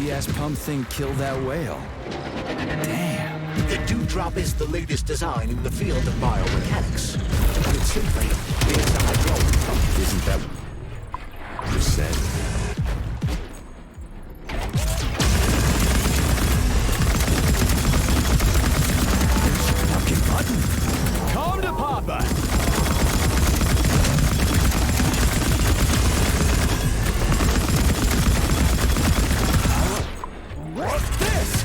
crazy-ass pump thing kill that whale. Damn. The Dewdrop is the latest design in the field of biomechanics. To put it simply, it's a hydraulic pump. Isn't that what you said? Fucking button. Come to Papa. What's this?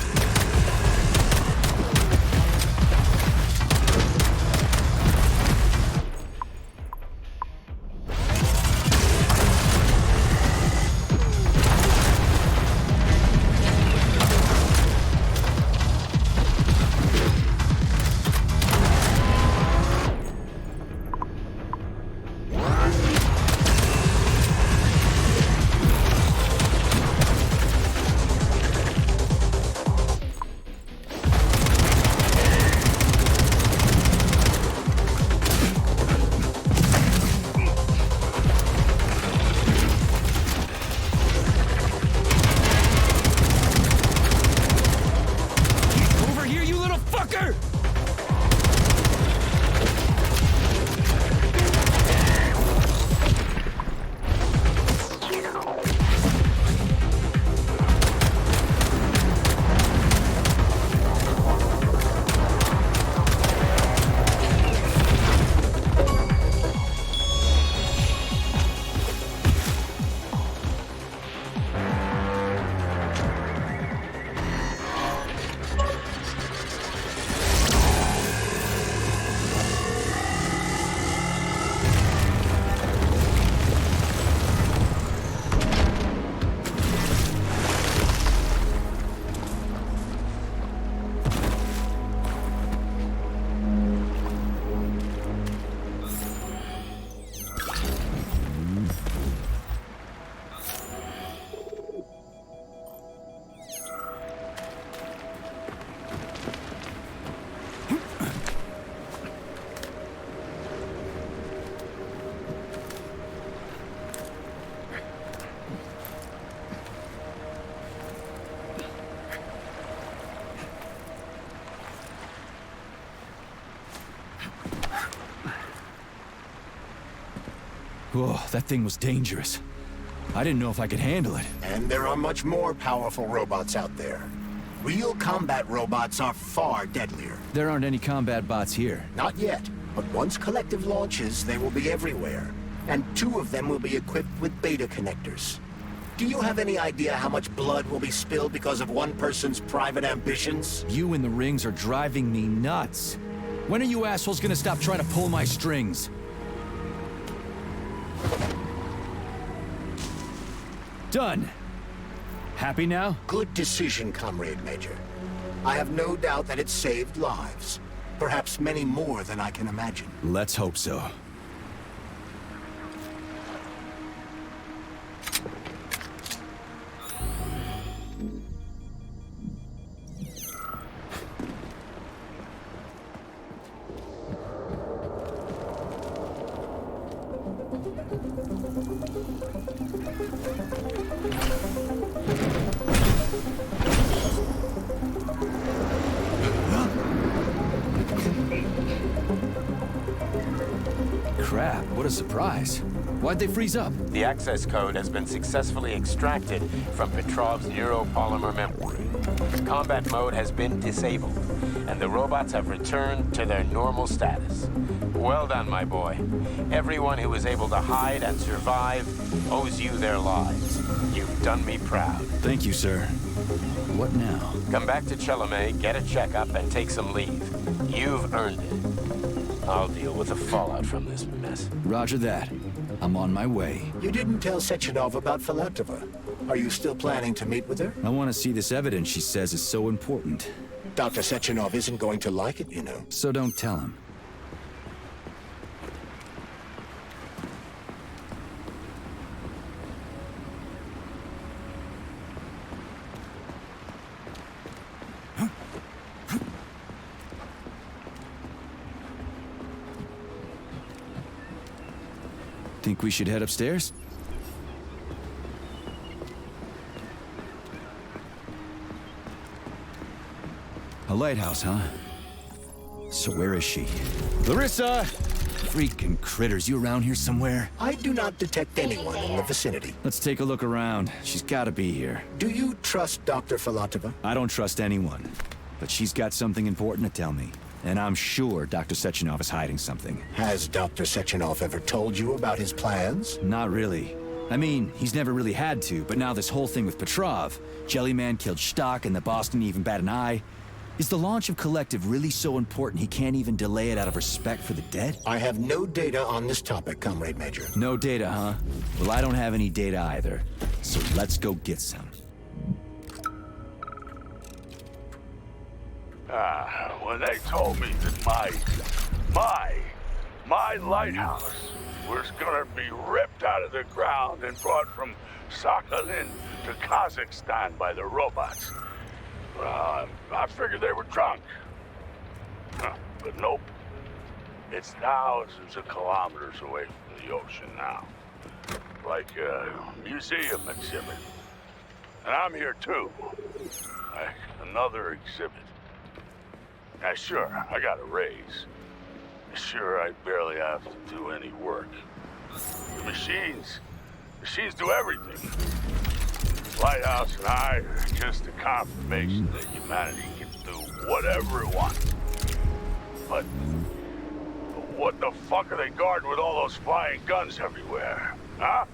Whoa, that thing was dangerous. I didn't know if I could handle it. And there are much more powerful robots out there. Real combat robots are far deadlier. There aren't any combat bots here. Not yet, but once Collective launches, they will be everywhere. And 2 of them will be equipped with beta connectors. Do you have any idea how much blood will be spilled because of one person's private ambitions? You and the rings are driving me nuts. When are you assholes gonna stop trying to pull my strings? Done. Happy now? Good decision, Comrade Major. I have no doubt that it saved lives. Perhaps many more than I can imagine. Let's hope so. Crap, what a surprise. Why'd they freeze up? The access code has been successfully extracted from Petrov's neuropolymer memory. Combat mode has been disabled, and the robots have returned to their normal status. Well done, my boy. Everyone who was able to hide and survive owes you their lives. You've done me proud. Thank you, sir. What now? Come back to Chelome, get a checkup, and take some leave. You've earned it. I'll deal with the fallout from this mess. Roger that. I'm on my way. You didn't tell Sechenov about Filatova. Are you still planning to meet with her? I want to see this evidence she says is so important. Dr. Sechenov isn't going to like it, you know. So don't tell him. Think we should head upstairs? A lighthouse, huh? So where is she? Larissa! Freaking critters, you around here somewhere? I do not detect anyone in the vicinity. Let's take a look around. She's gotta be here. Do you trust Dr. Filatova? I don't trust anyone. But she's got something important to tell me. And I'm sure Dr. Sechenov is hiding something. Has Dr. Sechenov ever told you about his plans? Not really. I mean, he's never really had to, but now this whole thing with Petrov, Jellyman killed Stock and the boss didn't even bat an eye. Is the launch of Collective really so important he can't even delay it out of respect for the dead? I have no data on this topic, Comrade Major. No data, huh? Well, I don't have any data either. So let's go get some. When they told me that my lighthouse was gonna be ripped out of the ground and brought from Sakhalin to Kazakhstan by the robots, well, I figured they were drunk. But nope. It's thousands of kilometers away from the ocean now. Like a museum exhibit. And I'm here too. Like another exhibit. Now, sure, I got a raise. Sure, I barely have to do any work. The machines do everything. Lighthouse and I are just a confirmation that humanity can do whatever it wants. But what the fuck are they guarding with all those flying guns everywhere, huh?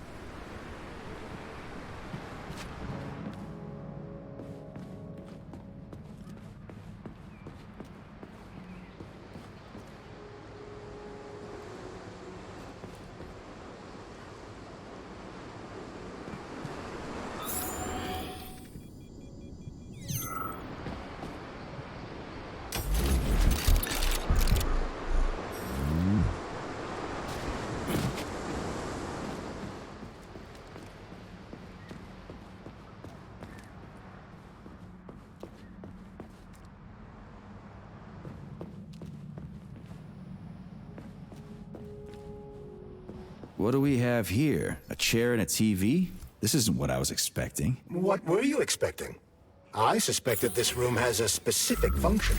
What do we have here? A chair and a TV? This isn't what I was expecting. What were you expecting? I suspected this room has a specific function.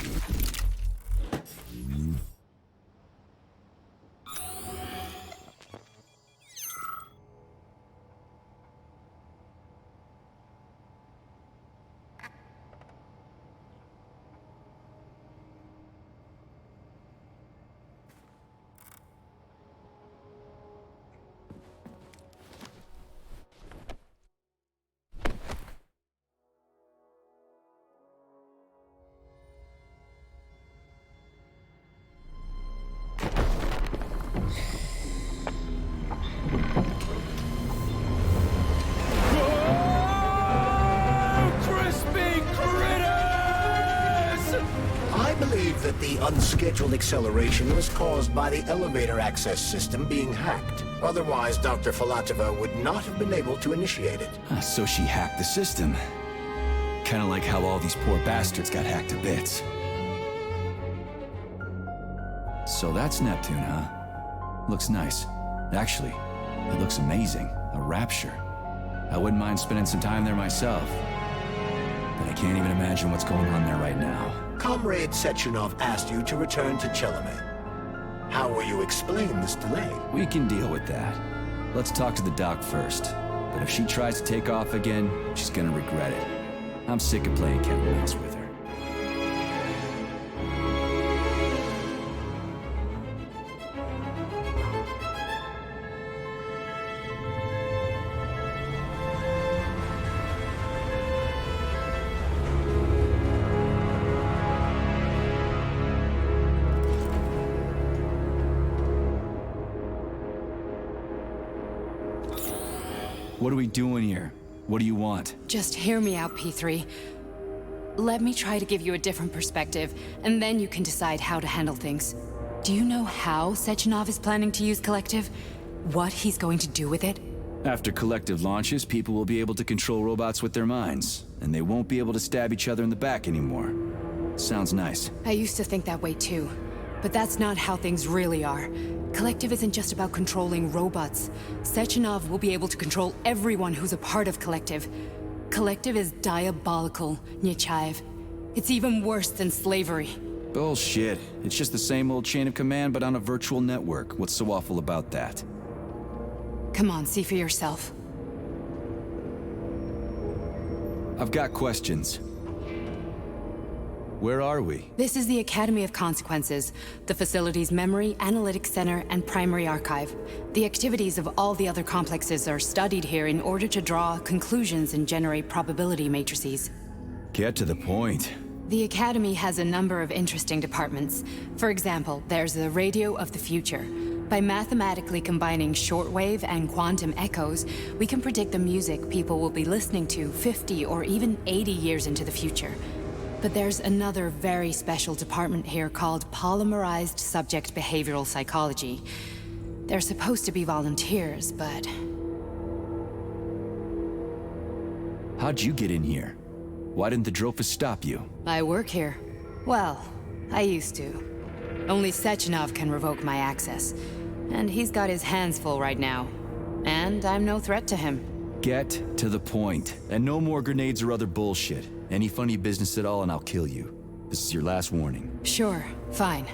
That the unscheduled acceleration was caused by the elevator access system being hacked. Otherwise, Dr. Filatova would not have been able to initiate it. So she hacked the system. Kinda like how all these poor bastards got hacked to bits. So that's Neptune, huh? Looks nice. Actually, it looks amazing. A rapture. I wouldn't mind spending some time there myself. But I can't even imagine what's going on there right now. Comrade Sechenov asked you to return to Chelome. How will you explain this delay? We can deal with that. Let's talk to the doc first. But if she tries to take off again, she's gonna regret it. I'm sick of playing cat and mouse with her. What are we doing here? What do you want? Just hear me out, P3. Let me try to give you a different perspective, and then you can decide how to handle things. Do you know how Sechenov is planning to use Collective? What he's going to do with it? After Collective launches, people will be able to control robots with their minds, and they won't be able to stab each other in the back anymore. Sounds nice. I used to think that way too, but that's not how things really are. Collective isn't just about controlling robots. Sechenov will be able to control everyone who's a part of Collective. Collective is diabolical, Nechayev. It's even worse than slavery. Bullshit. It's just the same old chain of command, but on a virtual network. What's so awful about that? Come on, see for yourself. I've got questions. Where are we? This is the Academy of Consequences, the facility's memory, analytics center, and primary archive. The activities of all the other complexes are studied here in order to draw conclusions and generate probability matrices. Get to the point. The Academy has a number of interesting departments. For example, there's the Radio of the Future. By mathematically combining shortwave and quantum echoes, we can predict the music people will be listening to 50 or even 80 years into the future. But there's another very special department here called Polymerized Subject Behavioral Psychology. They're supposed to be volunteers, but... How'd you get in here? Why didn't the Drofus stop you? I work here. Well, I used to. Only Sechenov can revoke my access. And he's got his hands full right now. And I'm no threat to him. Get to the point. And no more grenades or other bullshit. Any funny business at all and I'll kill you. This is your last warning. Sure, fine.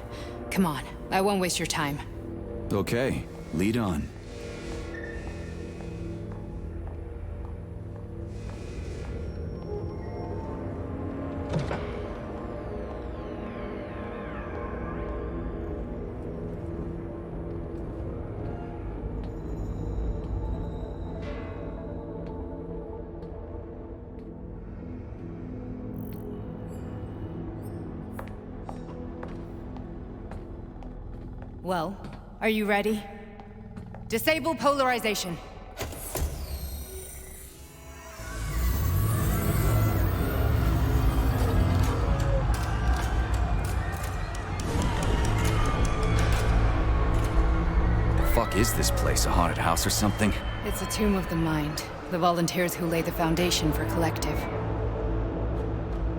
Come on, I won't waste your time. Okay, lead on. Well, are you ready? Disable polarization. The fuck is this place? A haunted house or something? It's a tomb of the mind. The volunteers who lay the foundation for Collective.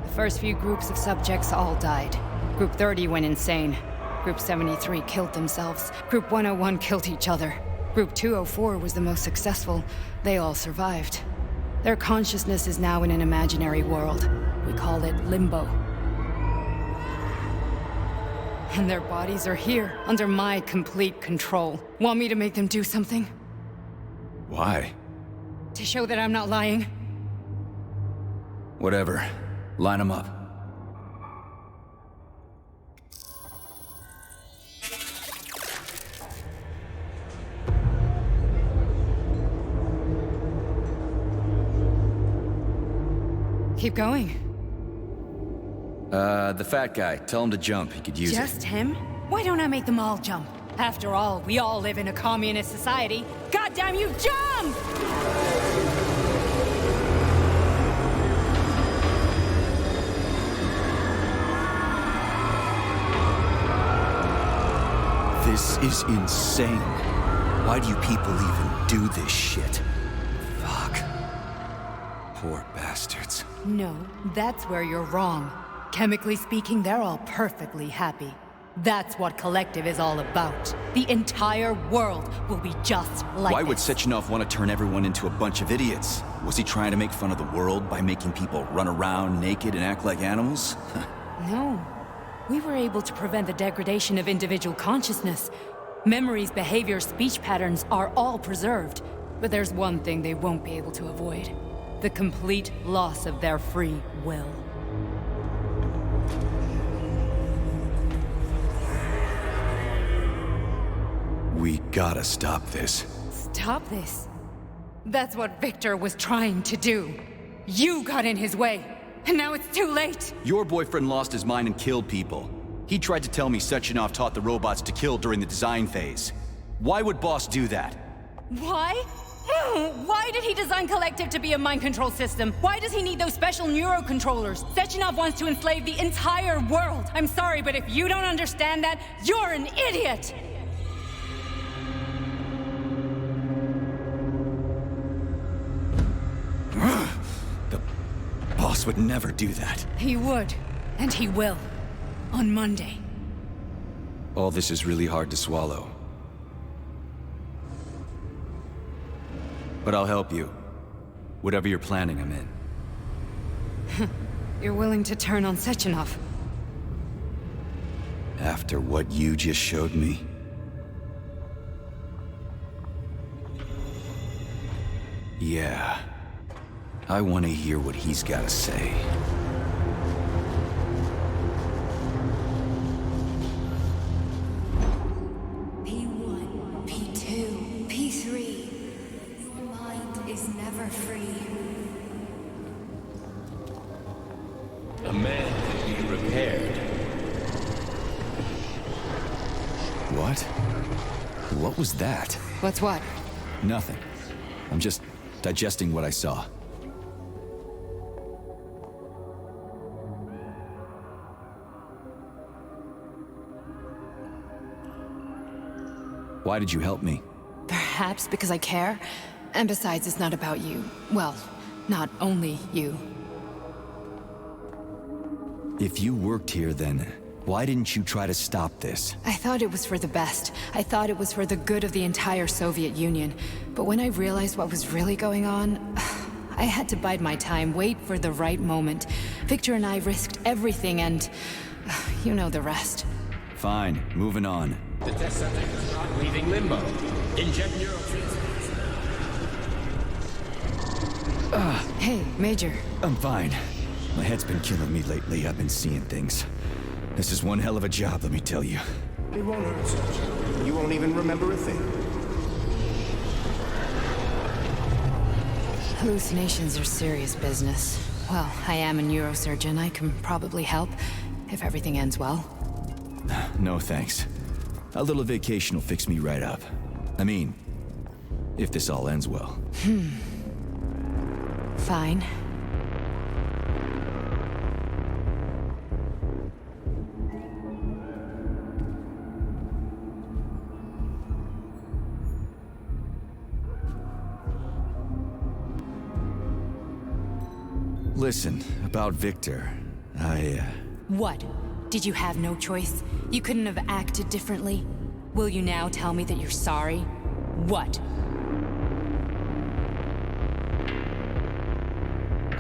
The first few groups of subjects all died. Group 30 went insane. Group 73 killed themselves. Group 101 killed each other. Group 204 was the most successful. They all survived. Their consciousness is now in an imaginary world. We call it Limbo. And their bodies are here, under my complete control. Want me to make them do something? Why? To show that I'm not lying? Whatever. Line them up. Keep going. The fat guy. Tell him to jump. He could use it. Just him? Why don't I make them all jump? After all, we all live in a communist society. Goddamn you, jump! This is insane. Why do you people even do this shit? Fuck. Poor bastards. No, that's where you're wrong. Chemically speaking, they're all perfectly happy. That's what Collective is all about. The entire world will be just like Why would this. Sechenov want to turn everyone into a bunch of idiots? Was he trying to make fun of the world by making people run around naked and act like animals? No. We were able to prevent the degradation of individual consciousness. Memories, behaviors, speech patterns are all preserved. But there's one thing they won't be able to avoid. The complete loss of their free will. We gotta stop this. Stop this. That's what Victor was trying to do. You got in his way, and now it's too late. Your boyfriend lost his mind and killed people. He tried to tell me Sechenov taught the robots to kill during the design phase. Why would Boss do that? Why? Why did he design Collective to be a mind control system? Why does he need those special neurocontrollers? Sechenov wants to enslave the entire world. I'm sorry, but if you don't understand that, you're an idiot! The Boss would never do that. He would, and he will. On Monday. All this is really hard to swallow. But I'll help you. Whatever you're planning, I'm in. you're willing to turn on Sechenov? After what you just showed me? Yeah. I want to hear what he's got to say. P1, P2, P3. Your mind is never free. A man can be repaired. What? What was that? What's what? Nothing. I'm just digesting what I saw. Why did you help me? Perhaps because I care? And besides, it's not about you. Well, not only you. If you worked here, then why didn't you try to stop this? I thought it was for the best. I thought it was for the good of the entire Soviet Union. But when I realized what was really going on, I had to bide my time, wait for the right moment. Victor and I risked everything and... you know the rest. Fine, moving on. The test subject is not leaving limbo. Inject neurotransmitters. Hey, Major. I'm fine. My head's been killing me lately. I've been seeing things. This is one hell of a job, let me tell you. It won't hurt, Sergeant. You won't even remember a thing. Hallucinations are serious business. Well, I am a neurosurgeon. I can probably help, if everything ends well. No thanks. A little vacation will fix me right up. I mean, if this all ends well. Fine. Listen, about Victor, What? Did you have no choice? You couldn't have acted differently? Will you now tell me that you're sorry? What?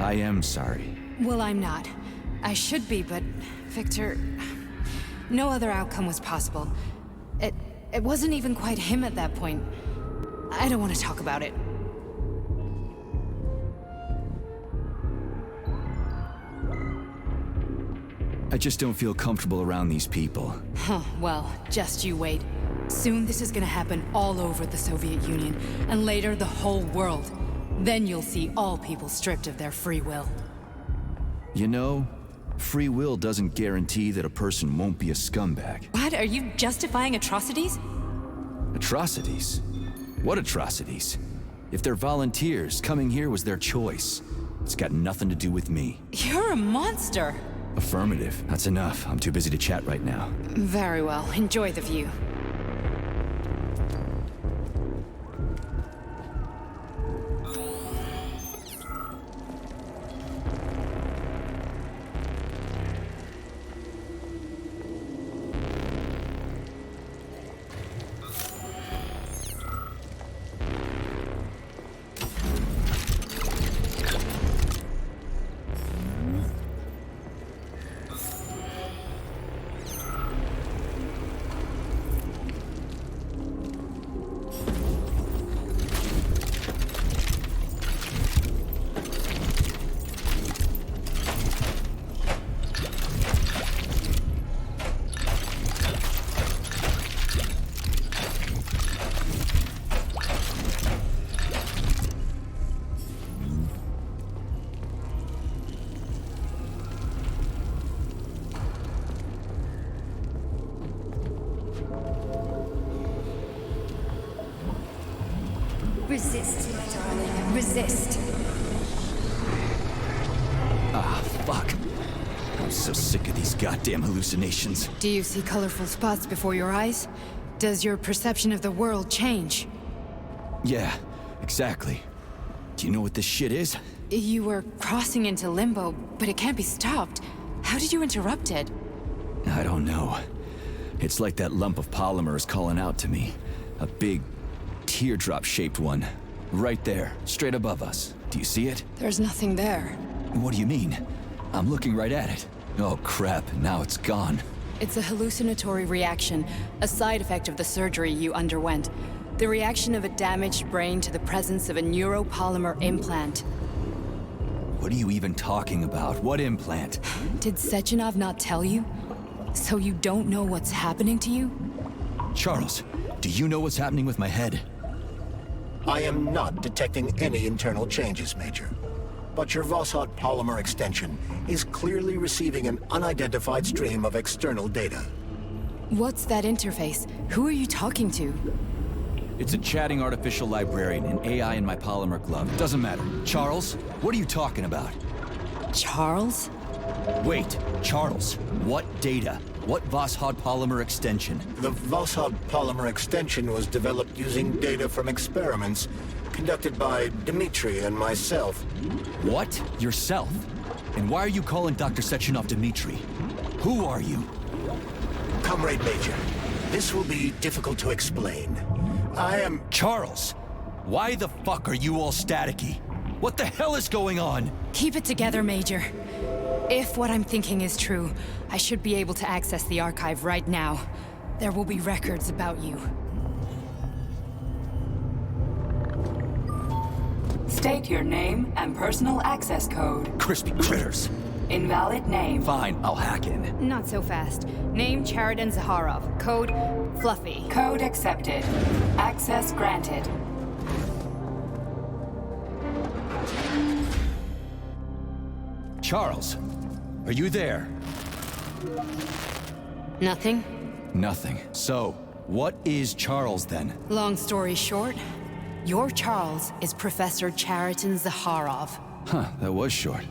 I am sorry. Well, I'm not. I should be, but Victor... No other outcome was possible. It wasn't even quite him at that point. I don't want to talk about it. I just don't feel comfortable around these people. Huh, well, just you wait. Soon this is gonna happen all over the Soviet Union, and later the whole world. Then you'll see all people stripped of their free will. You know, free will doesn't guarantee that a person won't be a scumbag. What? Are you justifying atrocities? Atrocities? What atrocities? If they're volunteers, coming here was their choice. It's got nothing to do with me. You're a monster! Affirmative. That's enough. I'm too busy to chat right now. Very well. Enjoy the view. Resist, my darling. Resist. Ah, fuck. I'm so sick of these goddamn hallucinations. Do you see colorful spots before your eyes? Does your perception of the world change? Yeah, exactly. Do you know what this shit is? You were crossing into limbo, but it can't be stopped. How did you interrupt it? I don't know. It's like that lump of polymer is calling out to me. A big, teardrop-shaped one. Right there, straight above us. Do you see it? There's nothing there. What do you mean? I'm looking right at it. Oh crap, now it's gone. It's a hallucinatory reaction, a side effect of the surgery you underwent. The reaction of a damaged brain to the presence of a neuropolymer implant. What are you even talking about? What implant? Did Sechenov not tell you? So you don't know what's happening to you? Charles, do you know what's happening with my head? I am not detecting any internal changes, Major. But your Voskhod polymer extension is clearly receiving an unidentified stream of external data. What's that interface? Who are you talking to? It's a chatting artificial librarian, an AI in my Polymer Glove. Doesn't matter. Charles, what are you talking about? Charles? Wait, Charles, what data? What Voskhod polymer extension? The Voskhod polymer extension was developed using data from experiments conducted by Dmitri and myself. What? Yourself? And why are you calling Dr. Sechenov Dmitri? Who are you? Comrade Major, this will be difficult to explain. I am... Charles! Why the fuck are you all staticky? What the hell is going on? Keep it together, Major. If what I'm thinking is true, I should be able to access the archive right now. There will be records about you. State your name and personal access code. Crispy critters. Invalid name. Fine, I'll hack in. Not so fast. Name Chariton Zaharov. Code Fluffy. Code accepted. Access granted. Charles, are you there? Nothing? Nothing. So, what is Charles then? Long story short, your Charles is Professor Chariton Zaharov. Huh, that was short.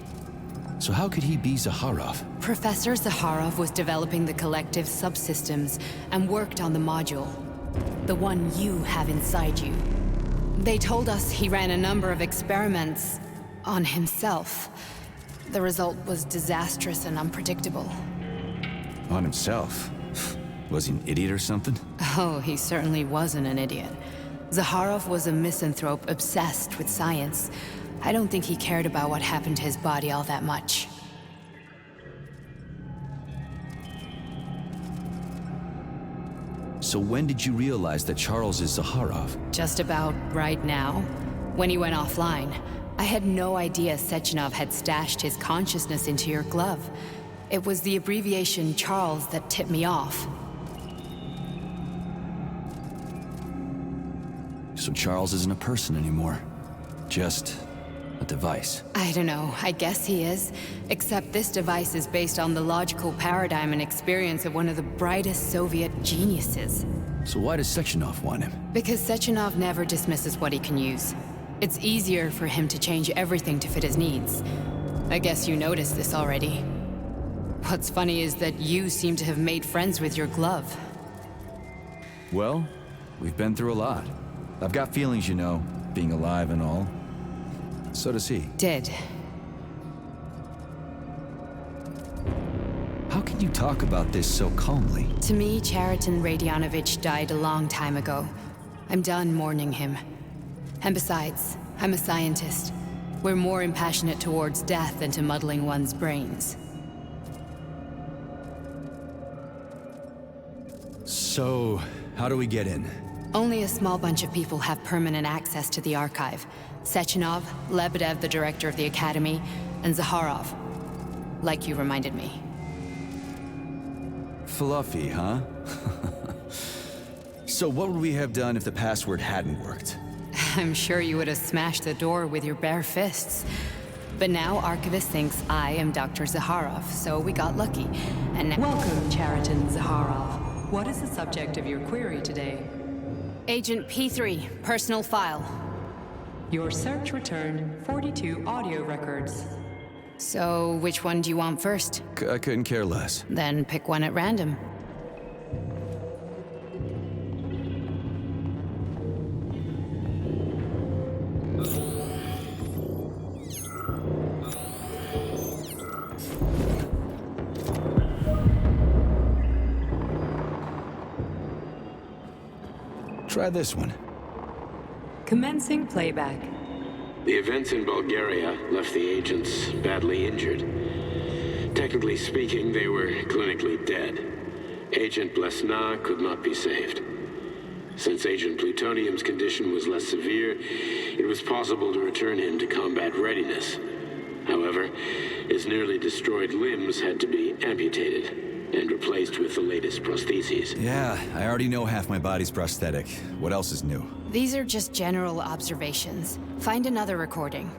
So how could he be Zaharov? Professor Zaharov was developing the collective subsystems and worked on the module. The one you have inside you. They told us he ran a number of experiments on himself. The result was disastrous and unpredictable. On himself? Was he an idiot or something? Oh, he certainly wasn't an idiot. Zaharov was a misanthrope obsessed with science. I don't think he cared about what happened to his body all that much. So when did you realize that Charles is Zaharov? Just about right now, when he went offline. I had no idea Sechenov had stashed his consciousness into your glove. It was the abbreviation Charles that tipped me off. So Charles isn't a person anymore. Just a device. I don't know, I guess he is. Except this device is based on the logical paradigm and experience of one of the brightest Soviet geniuses. So why does Sechenov want him? Because Sechenov never dismisses what he can use. It's easier for him to change everything to fit his needs. I guess you noticed this already. What's funny is that you seem to have made friends with your glove. Well, we've been through a lot. I've got feelings, you know, being alive and all. So does he. Did. How can you talk about this so calmly? To me, Chariton Radionovich died a long time ago. I'm done mourning him. And besides, I'm a scientist. We're more impassionate towards death than to muddling one's brains. So, how do we get in? Only a small bunch of people have permanent access to the archive. Sechenov, Lebedev, the director of the Academy, and Zaharov. Like you reminded me. Fluffy, huh? So what would we have done if the password hadn't worked? I'm sure you would have smashed the door with your bare fists. But now Archivist thinks I am Dr. Zaharov, so we got lucky. And now— Welcome, Chariton Zaharov. What is the subject of your query today? Agent P3, personal file. Your search returned 42 audio records. So, which one do you want first? I couldn't care less. Then pick one at random. Try this one. Commencing playback. The events in Bulgaria left the agents badly injured. Technically speaking, they were clinically dead. Agent Blesna could not be saved. Since Agent Plutonium's condition was less severe, it was possible to return him to combat readiness. However, his nearly destroyed limbs had to be amputated and replaced with the latest prostheses. Yeah, I already know half my body's prosthetic. What else is new? These are just general observations. Find another recording.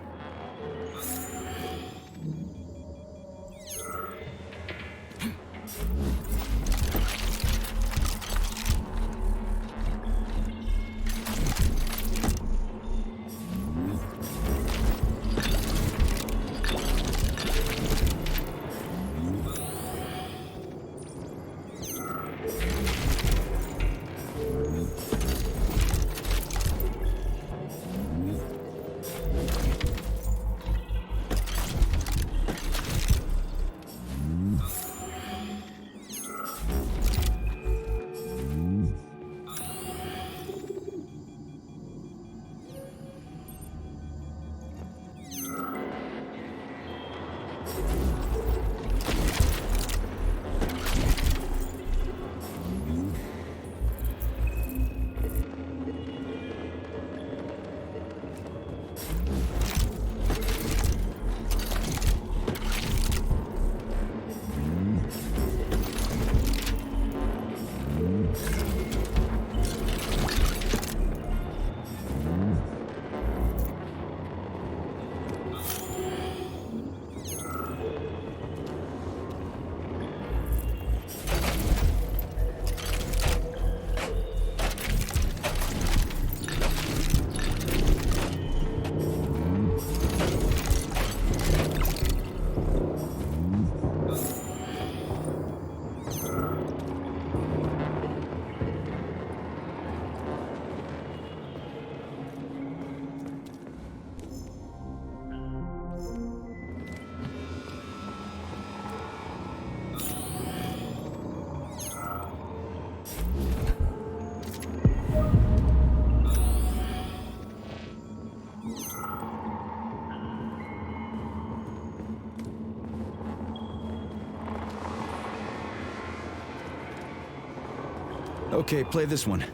Okay, play this one.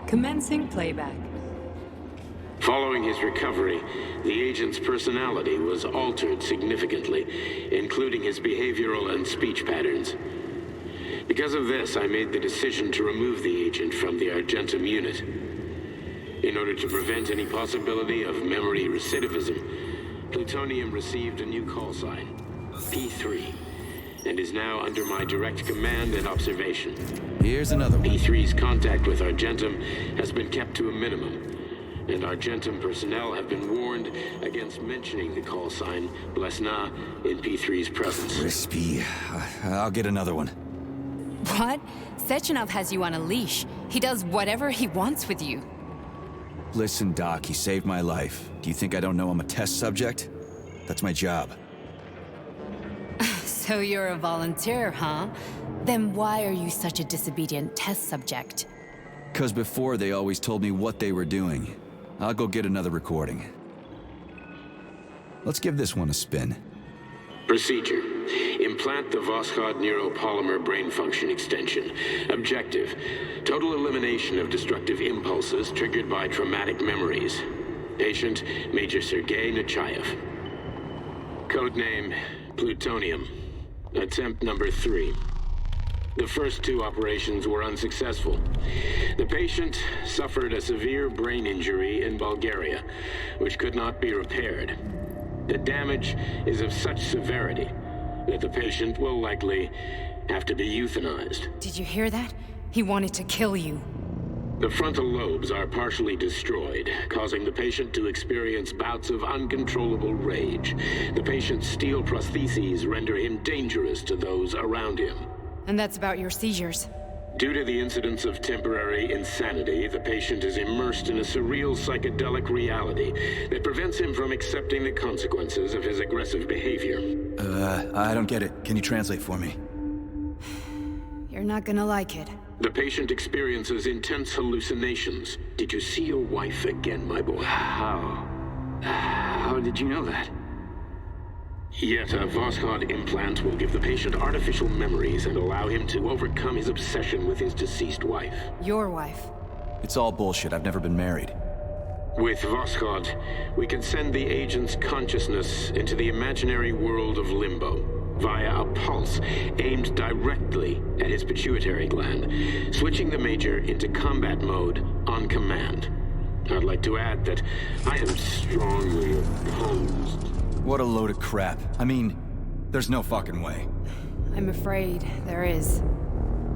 Commencing playback. Following his recovery, the agent's personality was altered significantly, including his behavioral and speech patterns. Because of this, I made the decision to remove the agent from the Argentum unit. In order to prevent any possibility of memory recidivism, Plutonium received a new call sign, P3, and is now under my direct command and observation. Here's another one. P3's contact with Argentum has been kept to a minimum, and Argentum personnel have been warned against mentioning the call sign Blesna in P3's presence. Crispy. I'll get another one. What? Sechenov has you on a leash. He does whatever he wants with you. Listen, Doc, he saved my life. Do you think I don't know I'm a test subject? That's my job. So you're a volunteer, huh? Then why are you such a disobedient test subject? 'Cause before they always told me what they were doing. I'll go get another recording. Let's give this one a spin. Procedure. Implant the Voskhod neuropolymer brain function extension. Objective. Total elimination of destructive impulses triggered by traumatic memories. Patient, Major Sergei Nechayev. Codename, Plutonium. Attempt number 3. The first 2 operations were unsuccessful. The patient suffered a severe brain injury in Bulgaria, which could not be repaired. The damage is of such severity that the patient will likely have to be euthanized. Did you hear that? He wanted to kill you. The frontal lobes are partially destroyed, causing the patient to experience bouts of uncontrollable rage. The patient's steel prostheses render him dangerous to those around him. And that's about your seizures. Due to the incidence of temporary insanity, the patient is immersed in a surreal psychedelic reality that prevents him from accepting the consequences of his aggressive behavior. I don't get it. Can you translate for me? You're not gonna like it. The patient experiences intense hallucinations. Did you see your wife again, my boy? How did you know that? Yet a Voskhod implant will give the patient artificial memories and allow him to overcome his obsession with his deceased wife. Your wife. It's all bullshit. I've never been married. With Voskhod, we can send the agent's consciousness into the imaginary world of limbo via a pulse aimed directly at his pituitary gland, switching the Major into combat mode on command. I'd like to add that I am strongly opposed. What a load of crap. I mean, there's no fucking way. I'm afraid there is.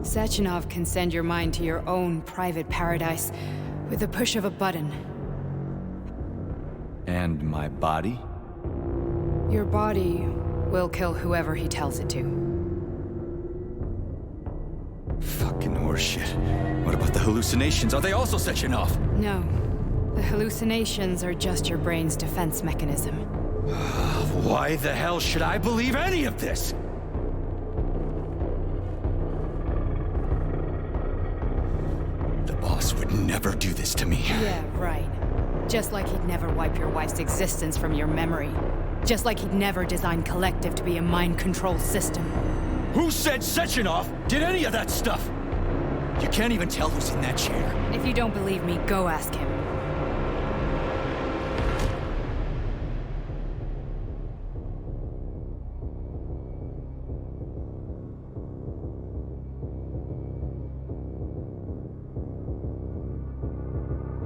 Sechenov can send your mind to your own private paradise with the push of a button. And my body? Your body will kill whoever he tells it to. Fucking horseshit. What about the hallucinations? Are they also Sechenov? No. The hallucinations are just your brain's defense mechanism. Why the hell should I believe any of this? The boss would never do this to me. Yeah, right. Just like he'd never wipe your wife's existence from your memory. Just like he'd never design Collective to be a mind control system. Who said Sechenov did any of that stuff? You can't even tell who's in that chair. If you don't believe me, go ask him.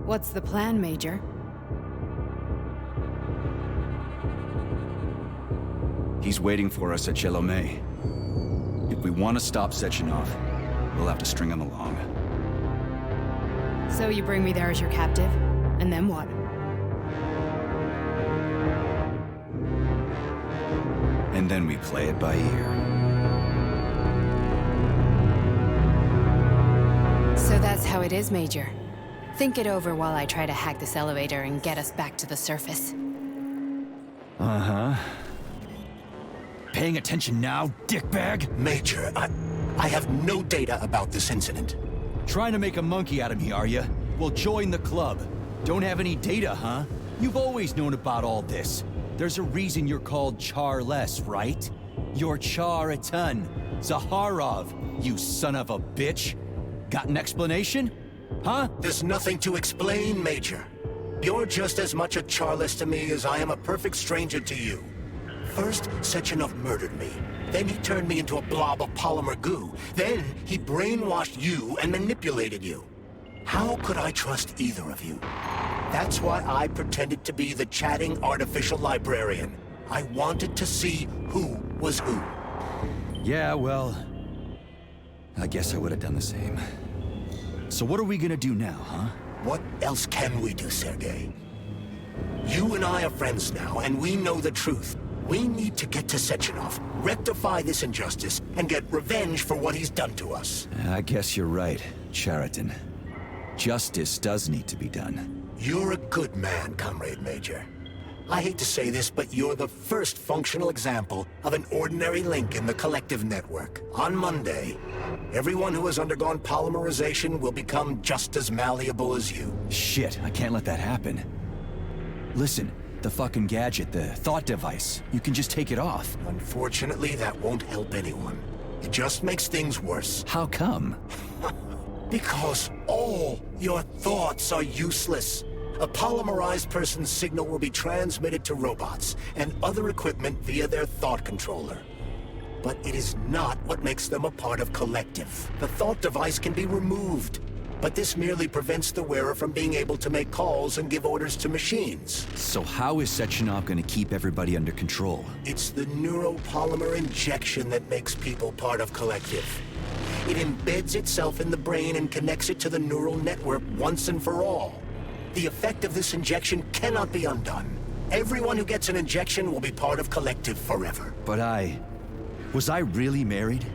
What's the plan, Major? He's waiting for us at Chelomey. If we want to stop Sechenov, we'll have to string him along. So you bring me there as your captive, and then what? And then we play it by ear. So that's how it is, Major. Think it over while I try to hack this elevator and get us back to the surface. Uh-huh. Paying attention now, dickbag? Major, I have no data about this incident. Trying to make a monkey out of me, are you? Well, join the club. Don't have any data, huh? You've always known about all this. There's a reason you're called Charless, right? You're Char a ton. Zaharov, you son of a bitch. Got an explanation? Huh? There's nothing to explain, Major. You're just as much a Charless to me as I am a perfect stranger to you. First, Sechenov murdered me. Then he turned me into a blob of polymer goo. Then he brainwashed you and manipulated you. How could I trust either of you? That's why I pretended to be the chatting artificial librarian. I wanted to see who was who. Yeah, well, I guess I would have done the same. So what are we gonna do now, huh? What else can we do, Sergei? You and I are friends now, and we know the truth. We need to get to Sechenov, rectify this injustice, and get revenge for what he's done to us. I guess you're right, Chariton. Justice does need to be done. You're a good man, Comrade Major. I hate to say this, but you're the first functional example of an ordinary link in the Collective network. On Monday, everyone who has undergone polymerization will become just as malleable as you. Shit, I can't let that happen. Listen, the fucking gadget, the thought device, you can just take it off. Unfortunately, that won't help anyone. It just makes things worse. How come? Because all your thoughts are useless. A polymerized person's signal will be transmitted to robots and other equipment via their thought controller. But it is not what makes them a part of Collective. The thought device can be removed, but this merely prevents the wearer from being able to make calls and give orders to machines. So how is Sechenov gonna keep everybody under control? It's the neuropolymer injection that makes people part of Collective. It embeds itself in the brain and connects it to the neural network once and for all. The effect of this injection cannot be undone. Everyone who gets an injection will be part of Collective forever. But was I really married?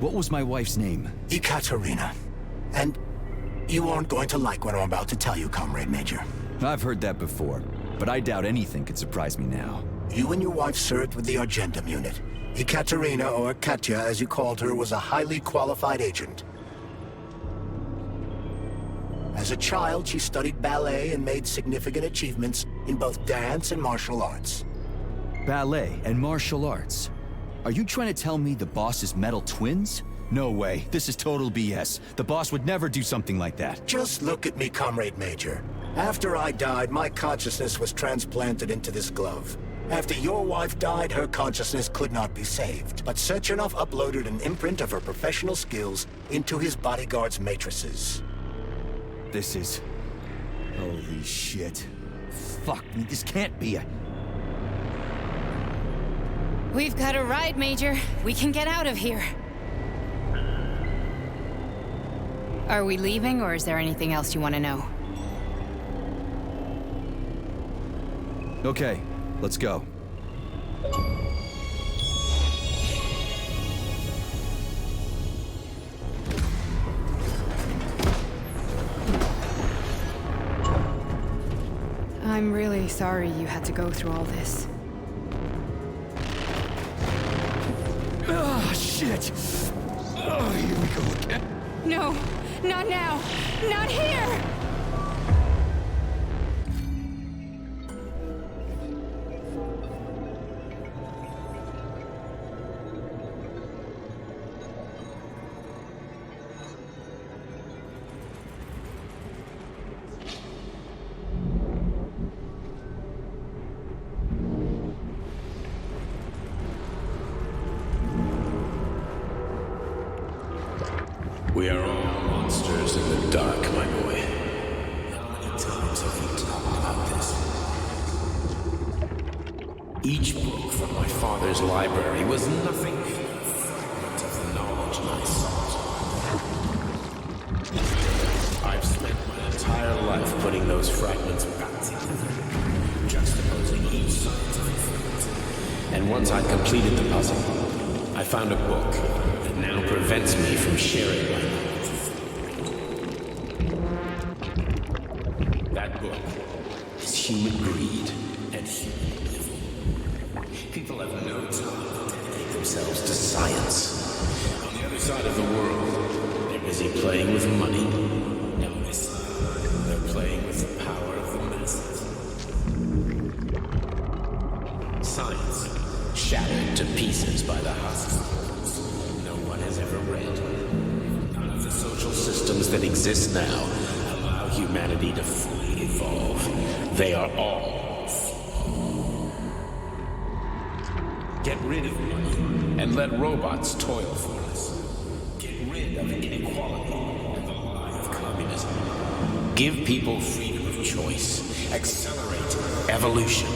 What was my wife's name? Ekaterina. And you aren't going to like what I'm about to tell you, Comrade Major. I've heard that before, but I doubt anything could surprise me now. You and your wife served with the Argentum unit. Ekaterina, or Katya as you called her, was a highly qualified agent. As a child, she studied ballet and made significant achievements in both dance and martial arts. ballet, and martial arts. Are you trying to tell me the boss is metal twins? No way. This is total BS. The boss would never do something like that. Just look at me, Comrade Major. After I died, my consciousness was transplanted into this glove. After your wife died, her consciousness could not be saved. But Sechenov uploaded an imprint of her professional skills into his bodyguard's matrices. This is... holy shit. Fuck me, this can't be a... We've got a ride, Major. We can get out of here. Are we leaving, or is there anything else you want to know? Okay, let's go. I'm really sorry you had to go through all this. Ah, shit! Oh, here we go again. No, not now! Not here! We are all monsters in the dark, my boy. How many times have we talked about this? Each book from my father's library was nothing but a fragment of the knowledge I sought. I've spent my entire life putting those fragments back together, juxtaposing each scientific fact. And once I'd completed the puzzle, I found a book that now prevents me from sharing my knowledge. That book is human greed and human evil. People have no time to dedicate themselves to science. On the other side of the world, they're busy playing with money. And on this side, they're playing with the power of the masses. Science shattered to pieces by the husks no one has ever read. None of the social systems that exist now allow humanity to fully evolve. They are all flawed. Get rid of money and let robots toil for us. Get rid of inequality and the lie of communism. Give people freedom of choice. Accelerate evolution.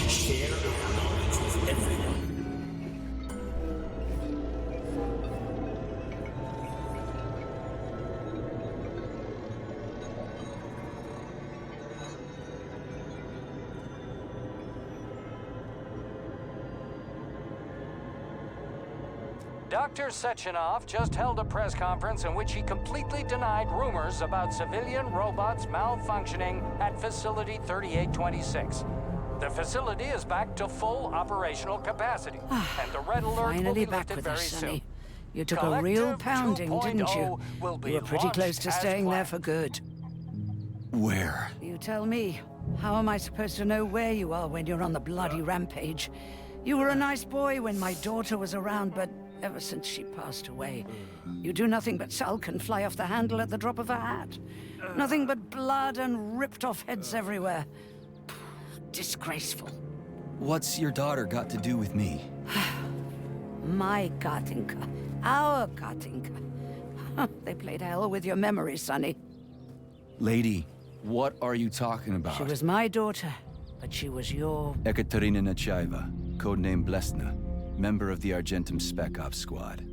Share our knowledge with everyone. Dr. Sechenov just held a press conference in which he completely denied rumors about civilian robots malfunctioning at Facility 3826. The facility is back to full operational capacity, and the red alert will Finally be back lifted with very us, soon. Sonny. You took a real pounding, didn't you? Will be You were pretty close to launched as staying there planned. for good. Where? You tell me. How am I supposed to know where you are when you're on the bloody rampage? You were a nice boy when my daughter was around, but ever since she passed away, you do nothing but sulk and fly off the handle at the drop of a hat. Nothing but blood and ripped off heads everywhere. Disgraceful. What's your daughter got to do with me? My Katinka. Our Katinka. They played hell with your memory, Sonny. Lady, what are you talking about? She was my daughter, but she was your... Ekaterina Nechaeva, codename Blesna, member of the Argentum Spec Ops squad.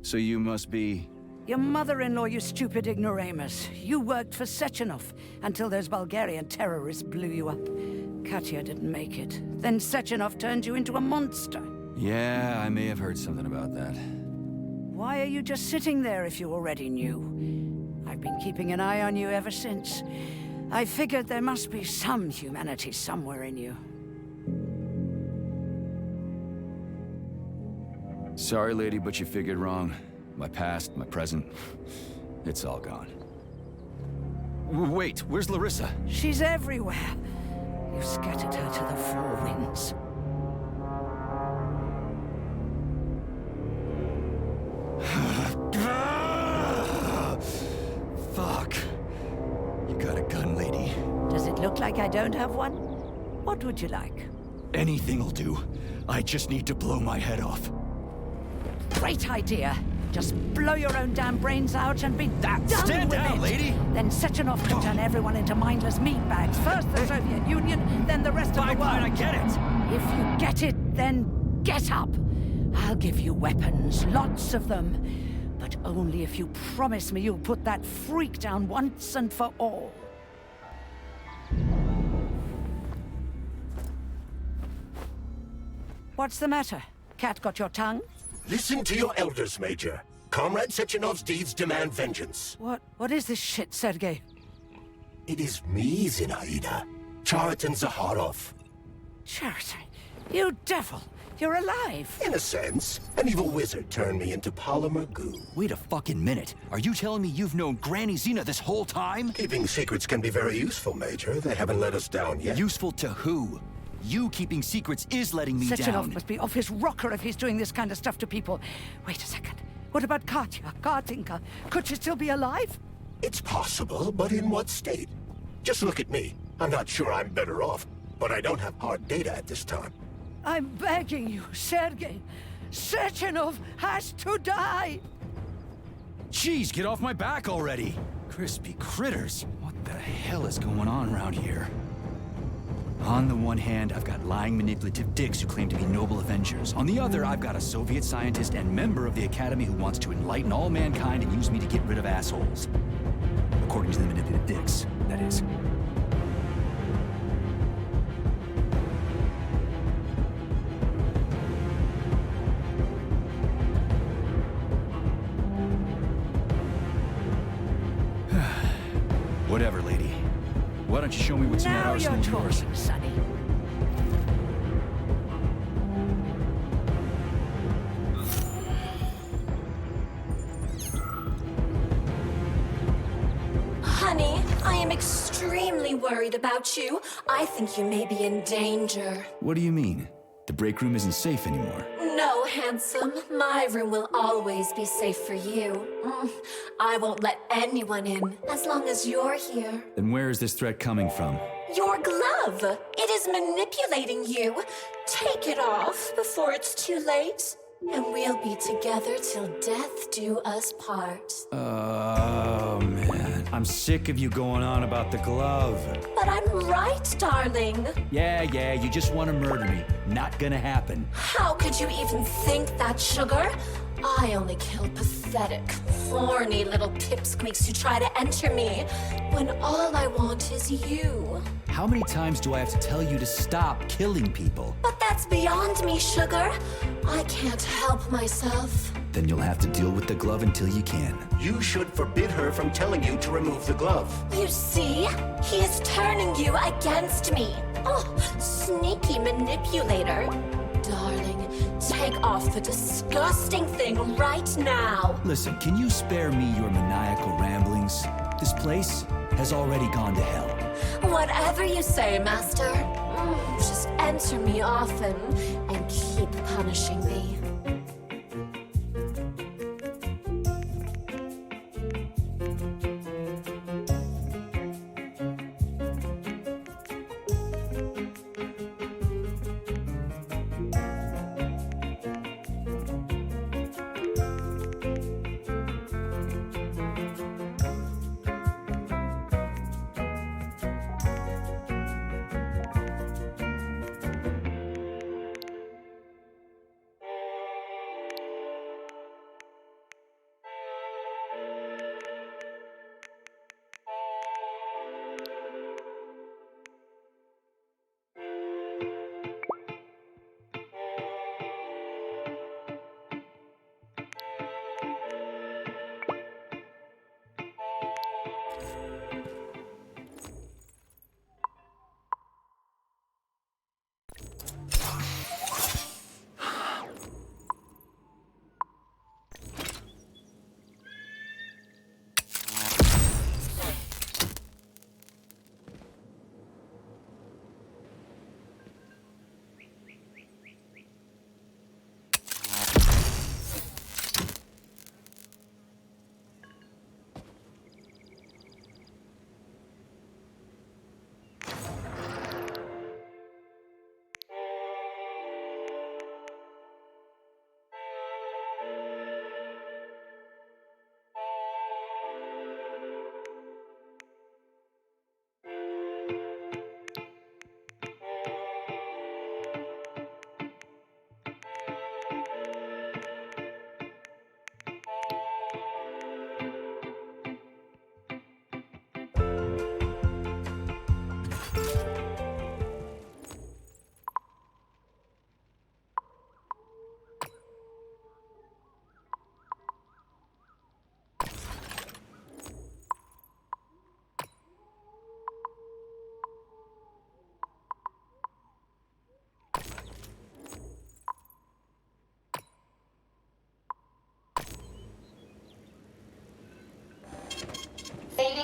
So you must be... Your mother-in-law, you stupid ignoramus. You worked for Sechenov until those Bulgarian terrorists blew you up. Katya didn't make it. Then Sechenov turned you into a monster. Yeah, I may have heard something about that. Why are you just sitting there if you already knew? I've been keeping an eye on you ever since. I figured there must be some humanity somewhere in you. Sorry, lady, but you figured wrong. My past, my present, it's all gone. Wait, where's Larissa? She's everywhere. You scattered her to the four winds. act like I don't have one. What would you like? Anything'll do. I just need to blow my head off. Great idea. Just blow your own damn brains out and be done Stand with down, it. lady! Then Sechenov can turn everyone into mindless meatbags. First the Soviet Union, then the rest of the world. Fine, I get it! If you get it, then get up. I'll give you weapons, lots of them. But only if you promise me you'll put that freak down once and for all. What's the matter? Cat got your tongue? Listen to your elders, Major. Comrade Sechenov's deeds demand vengeance. What is this shit, Sergei? It is me, Zinaida. Chariton Zaharov. Chariton, you devil! You're alive! In a sense, an evil wizard turned me into polymer goo. Wait a fucking minute. Are you telling me you've known Granny Zena this whole time? Keeping secrets can be very useful, Major. They haven't let us down yet. Useful to who? You keeping secrets is letting me Sechenov down. must be off his rocker if he's doing this kind of stuff to people. Wait a second. What about Katya, Kartinka? Could she still be alive? It's possible, but in what state? Just look at me. I'm not sure I'm better off, but I don't have hard data at this time. I'm begging you, Sergei. Sechenov has to die! Jeez, get off my back already! Crispy critters. What the hell is going on around here? On the one hand, I've got lying, manipulative dicks who claim to be noble avengers. On the other, I've got a Soviet scientist and member of the Academy who wants to enlighten all mankind and use me to get rid of assholes. According to the manipulative dicks, that is. Whatever, lady. Why don't you show me what's in that Now arsenal you're of yours? talking, Sonny. Honey, I am extremely worried about you. I think you may be in danger. What do you mean? The break room isn't safe anymore. No, handsome. My room will always be safe for you. I won't let anyone in as long as you're here. Then where is this threat coming from? Your glove! It is manipulating you. Take it off before it's too late, and we'll be together till death do us part. Oh, man. I'm sick of you going on about the glove. But I'm right, darling. Yeah, you just want to murder me. Not gonna happen. How could you even think that, sugar? I only kill pathetic, horny little pipsqueaks who try to enter me, when all I want is you. How many times do I have to tell you to stop killing people? But that's beyond me, sugar. I can't help myself. Then you'll have to deal with the glove until you can. You should forbid her from telling you to remove the glove. You see? He is turning you against me. Oh, sneaky manipulator. Darling, take off the disgusting thing right now. Listen, can you spare me your maniacal ramblings? This place has already gone to hell. Whatever you say, Master. Just enter me often and keep punishing me.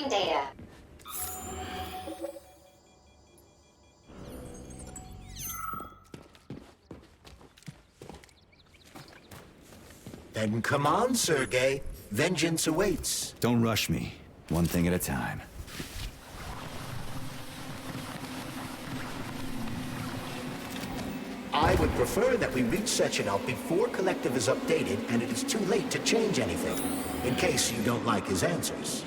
Inputting data. Then come on, Sergei. Vengeance awaits. Don't rush me. One thing at a time. I would prefer that we reach Sechenov before Collective is updated and it is too late to change anything, in case you don't like his answers.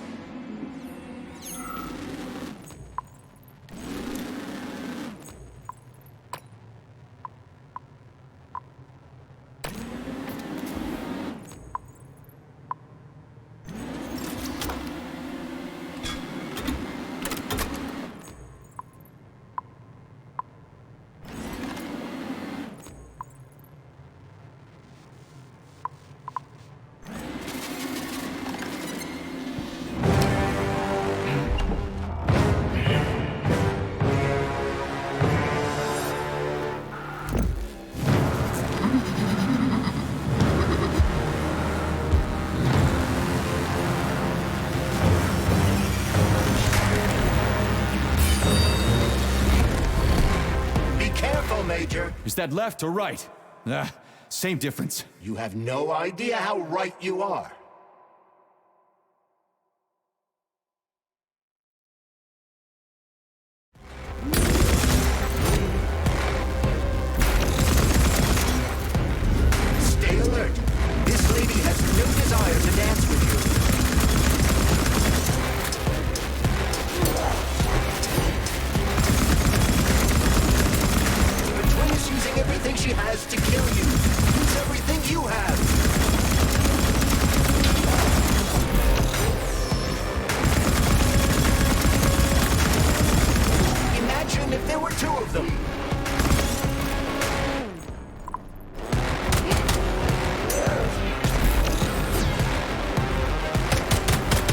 Major. Is that left or right? Same difference. You have no idea how right you are. Stay alert. This lady has no desire to dance with you. Using everything she has to kill you. Use everything you have. Imagine if there were two of them.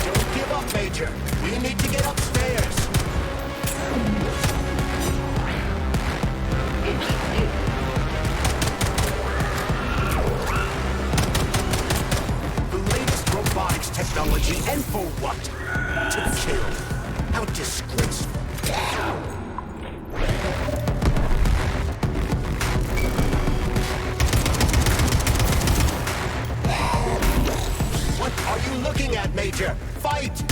Don't give up, Major. We need to get upstairs. Technology, and for what? To kill. How disgraceful. What are you looking at, Major? Fight!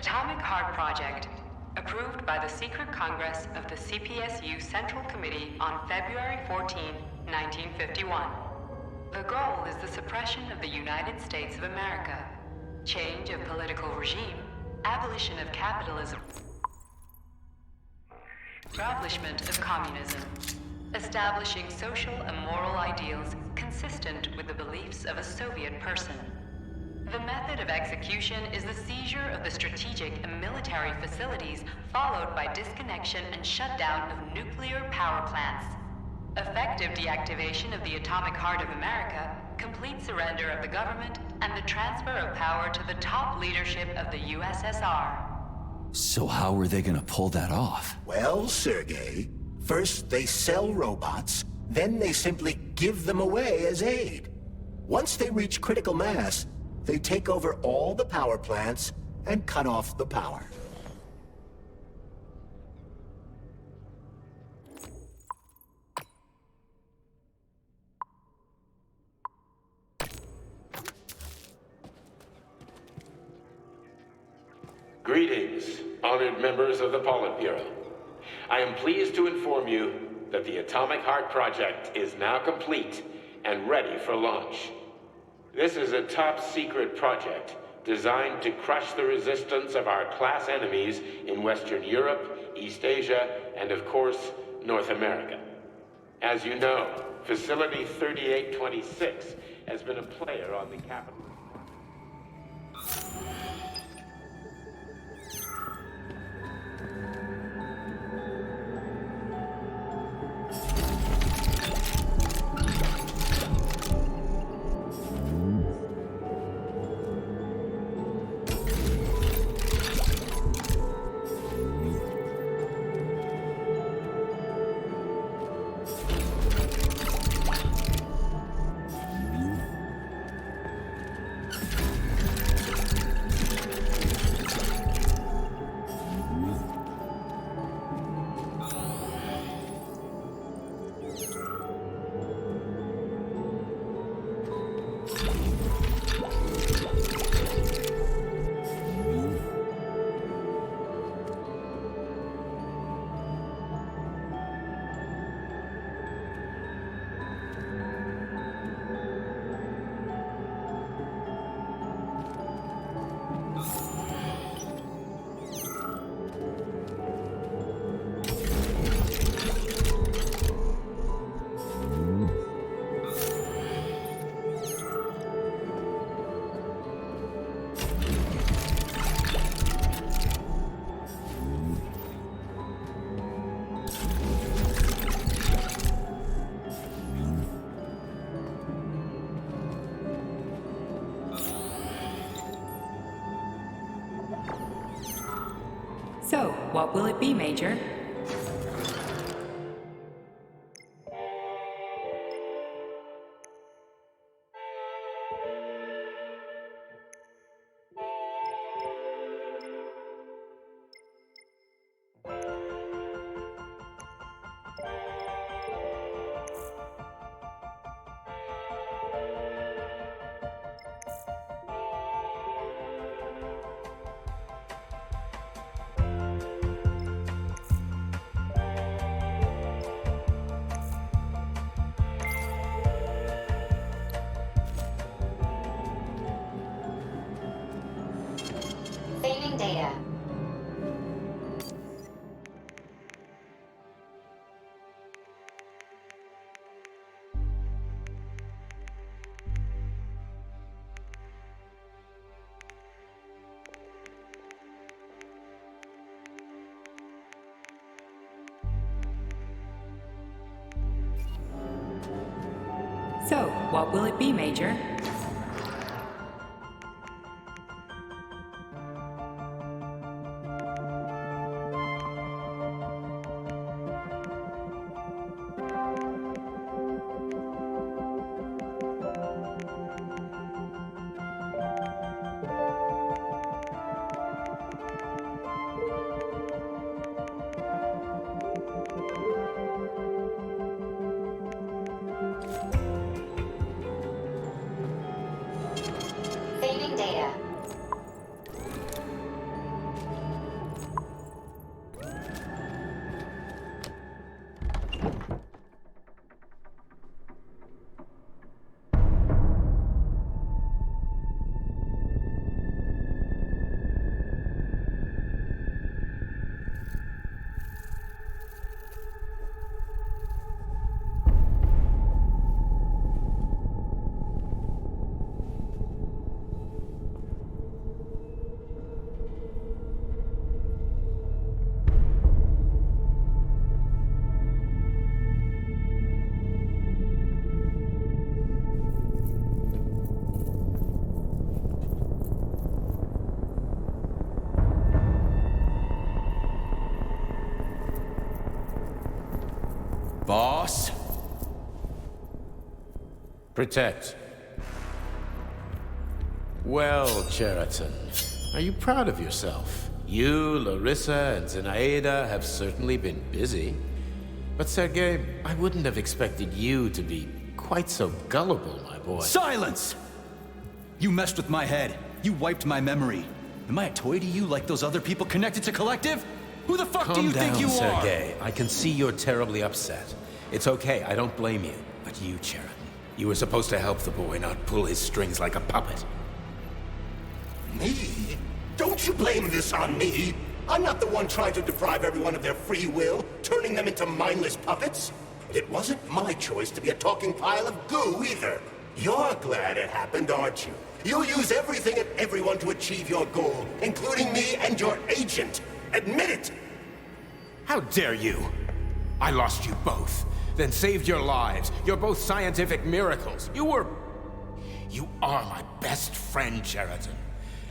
Atomic Heart Project, approved by the Secret Congress of the CPSU Central Committee on February 14, 1951. The goal is the suppression of the United States of America, change of political regime, abolition of capitalism, establishment of communism, establishing social and moral ideals consistent with the beliefs of a Soviet person. The method of execution is the seizure of the strategic and military facilities, followed by disconnection and shutdown of nuclear power plants. Effective deactivation of the atomic heart of America, complete surrender of the government, and the transfer of power to the top leadership of the USSR. So how are they gonna pull that off? Well, Sergei, first they sell robots, then they simply give them away as aid. Once they reach critical mass, they take over all the power plants and cut off the power. Greetings, honored members of the Politburo. I am pleased to inform you that the Atomic Heart Project is now complete and ready for launch. This is a top-secret project designed to crush the resistance of our class enemies in Western Europe, East Asia, and of course, North America. As you know, Facility 3826 has been a player on the capital. So, what will it be, Major? Saving data. So, what will it be, Major? boss. Protect. Well, Cheriton, are you proud of yourself? You, Larissa, and Zenaida have certainly been busy. But Sergei, I wouldn't have expected you to be quite so gullible, my boy. Silence! You messed with my head. You wiped my memory. Am I a toy to you like those other people connected to Collective? Who the fuck do you think you are? Calm down, Sergei. I can see you're terribly upset. It's okay, I don't blame you. But you, Cheriton, you were supposed to help the boy, not pull his strings like a puppet. Me? Don't you blame this on me? I'm not the one trying to deprive everyone of their free will, turning them into mindless puppets. It wasn't my choice to be a talking pile of goo either. You're glad it happened, aren't you? You'll use everything and everyone to achieve your goal, including me and your agent. Admit it! How dare you? I lost you both, then saved your lives. You're both scientific miracles. You are my best friend, Cheriton.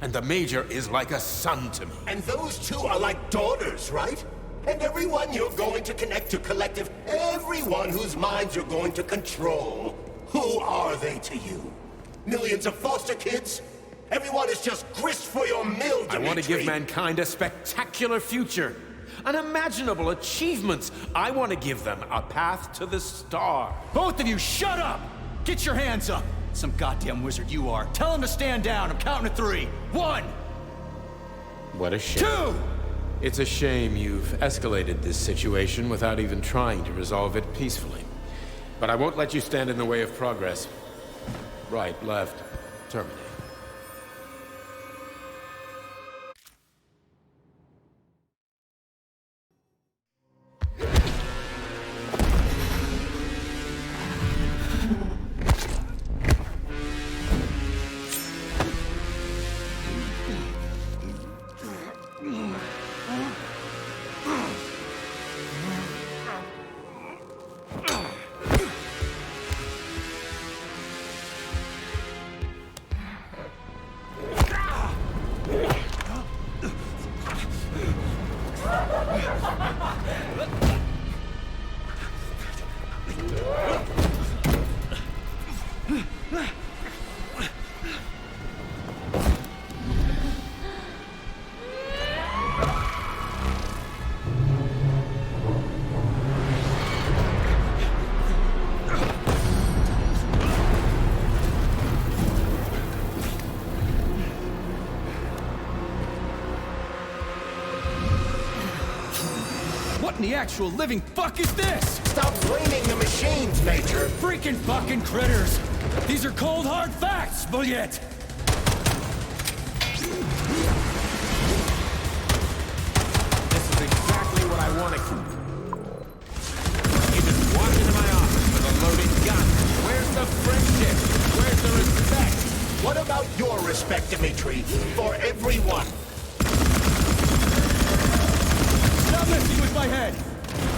And the Major is like a son to me. And those two are like daughters, right? And everyone you're going to connect to Collective, everyone whose minds you're going to control, who are they to you? Millions of foster kids? Everyone is just grist for your mill, Dimitri. I want to give mankind a spectacular future. Unimaginable achievements. I want to give them a path to the star. Both of you, shut up! Get your hands up! Some goddamn wizard you are. Tell him to stand down. I'm counting to 3. 1! What a shame. 2! It's a shame you've escalated this situation without even trying to resolve it peacefully. But I won't let you stand in the way of progress. Right, left, terminate. What in the actual living fuck is this? Stop blaming the machines, Major. Freaking fucking critters! These are cold hard facts, Bullet! This is exactly what I wanted. You just walked into my office with a loaded gun. Where's the friendship? Where's the respect? What about your respect, Dimitri? For everyone. Stop messing with my head!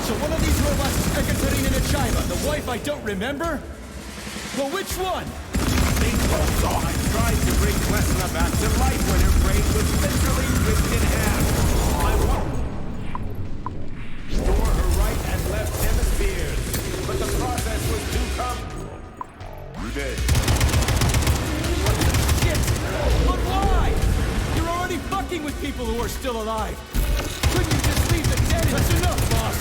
So one of these robots is Ekaterina Nechaeva, the wife I don't remember? Well, which one? I tried to bring Vesna back to life when her brain was literally ripped in half. I restore her right and left hemispheres, but the process was too Dead. Shit! But why? You're already fucking with people who are still alive. Couldn't you just leave the dead? That's enough, boss.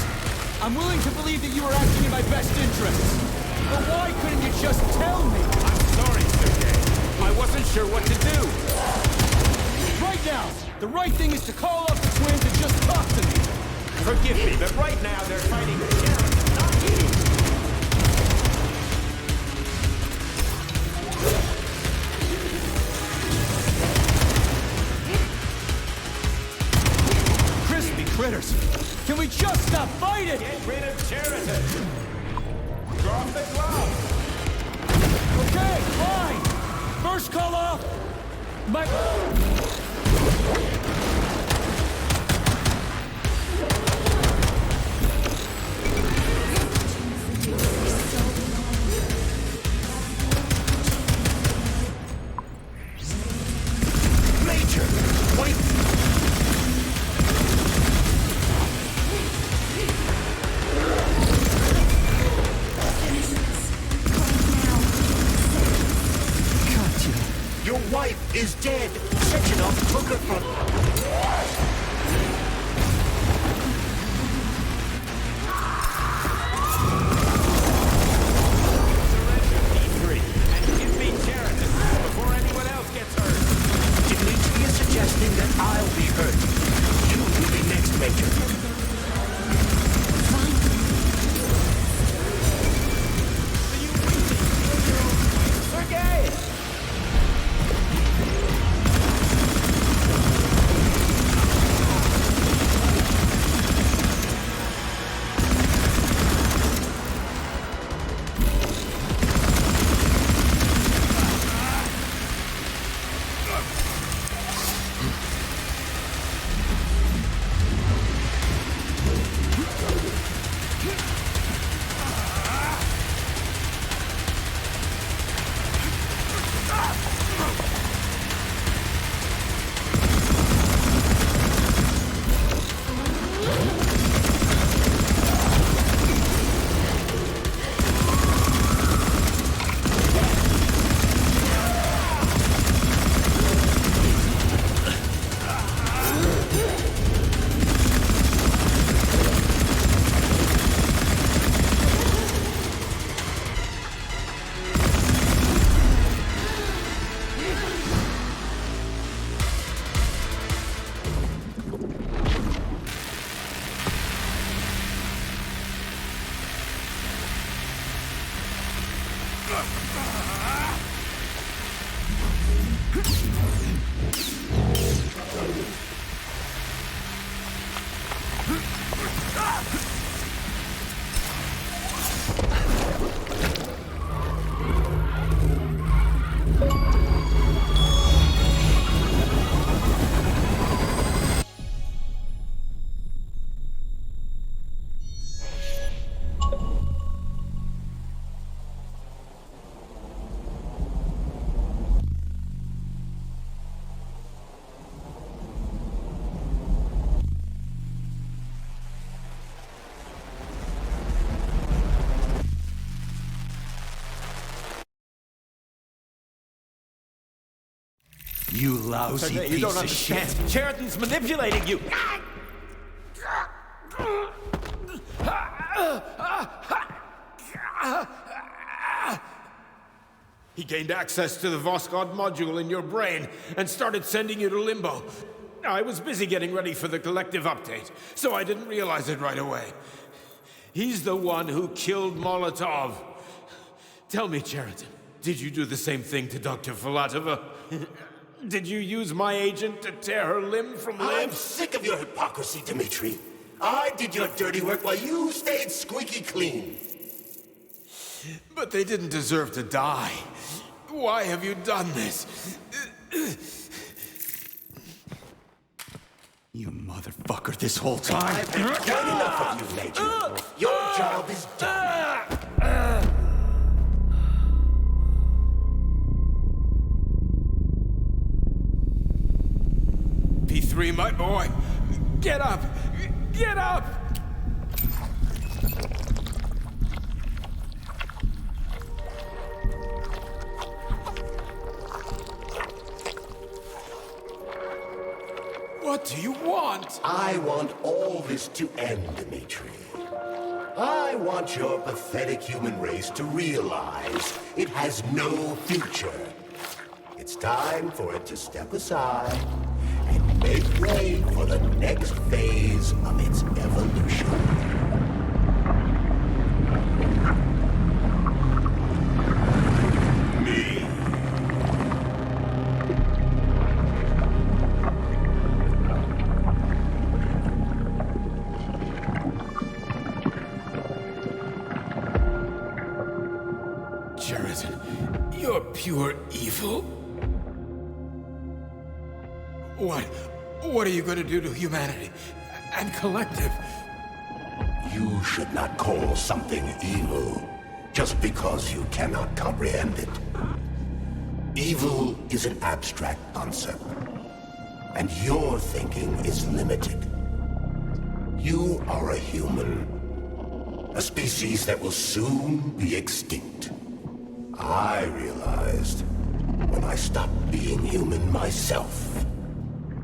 I'm willing to believe that you were acting in my best interests. But why couldn't you just tell me? I'm sorry, Sergei. I wasn't sure what to do. Right now, the right thing is to call up the twins and just talk to me. Forgive me, but right now they're fighting Sharon, not you. Crispy critters. Can we just stop fighting? Get rid of Cheriton. Drop the glove. Okay, fine. First call off. My... Major, wait! is dead. Sechenov took her from... Dimitri is suggesting that I'll be hurt. You will be next, Major. You lousy you piece don't of understand. shit. Sheridan's manipulating you. He gained access to the Voskhod module in your brain and started sending you to limbo. I was busy getting ready for the collective update, so I didn't realize it right away. He's the one who killed Molotov. Tell me, Sheridan, did you do the same thing to Dr. Filatova? Did you use my agent to tear her limb from limb? I'm sick of your hypocrisy, Dimitri. I did your dirty work while you stayed squeaky clean. But they didn't deserve to die. Why have you done this? You motherfucker, this whole time. I've had quite enough of you, Major. Your job is done. P3, my boy. Get up! Get up! What do you want? I want all this to end, Dimitri. I want your pathetic human race to realize it has no future. It's time for it to step aside and make way for the next phase of its evolution. Me. Sheridan, you're pure evil. What are you going to do to humanity and collective? You should not call something evil just because you cannot comprehend it. Evil is an abstract concept, and your thinking is limited. You are a human, a species that will soon be extinct. I realized when I stop being human myself.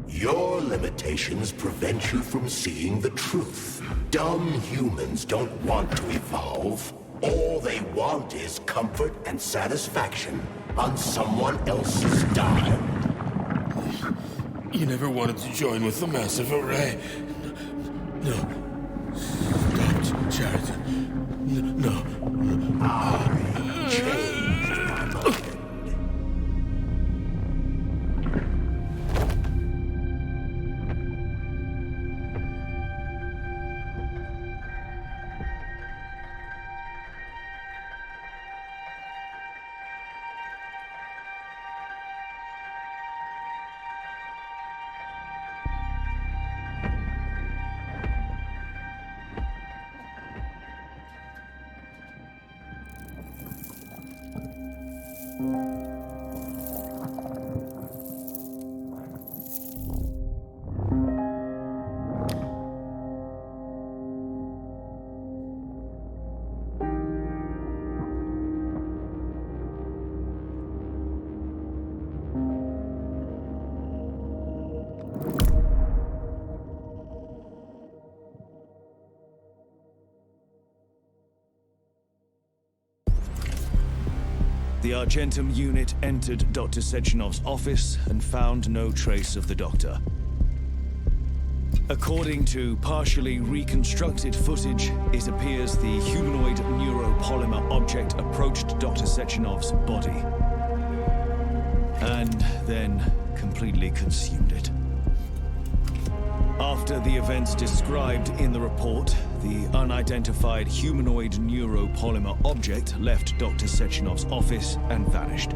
Your limitations prevent you from seeing the truth. Dumb humans don't want to evolve. All they want is comfort and satisfaction on someone else's dime. You never wanted to join with the massive array. No. Stop, Sheridan. No. I changed my mind. The Argentum unit entered Dr. Sechenov's office and found no trace of the doctor. According to partially reconstructed footage, it appears the humanoid neuropolymer object approached Dr. Sechenov's body and then completely consumed it. After the events described in the report, the unidentified humanoid neuropolymer object left Dr. Sechenov's office and vanished.